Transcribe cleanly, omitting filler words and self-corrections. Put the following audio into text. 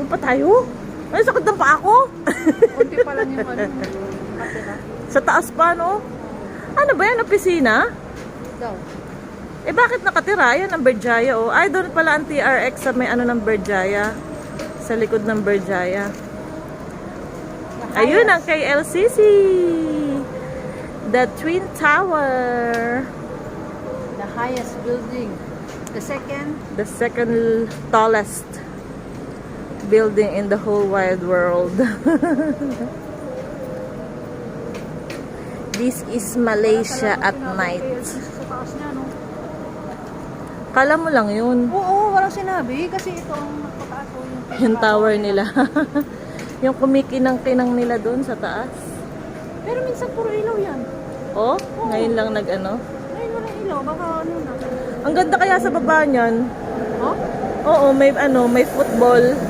Doon pa tayo? Ay, sakit ng paa ko. Kunti pa lang yung ano. Katira. Sa taas pa, no? Ano ba yan? Opisina? Daw. Eh, bakit nakatira? Yan ang Berjaya, oh. Ay, doon pala ang TRX sa may ano ng Berjaya. Sa likod ng Berjaya. Ayun ang KLCC. The Twin Tower. The highest building. The second tallest building in the whole wide world. This is Malaysia at night. Sa taas niya, no? Kala mo lang yun. Oo, walang sinabi. Kasi ito ang nagpataas ko Yung tower nila. Yung kumikinang-kinang nila doon sa taas. Pero minsan puro ilaw yan. Oh, ngayon lang nag-ano. Ngayon walang ilaw. Baka na. Ang ganda kaya sa baba niyan. Oh? Oo, may ano, may football.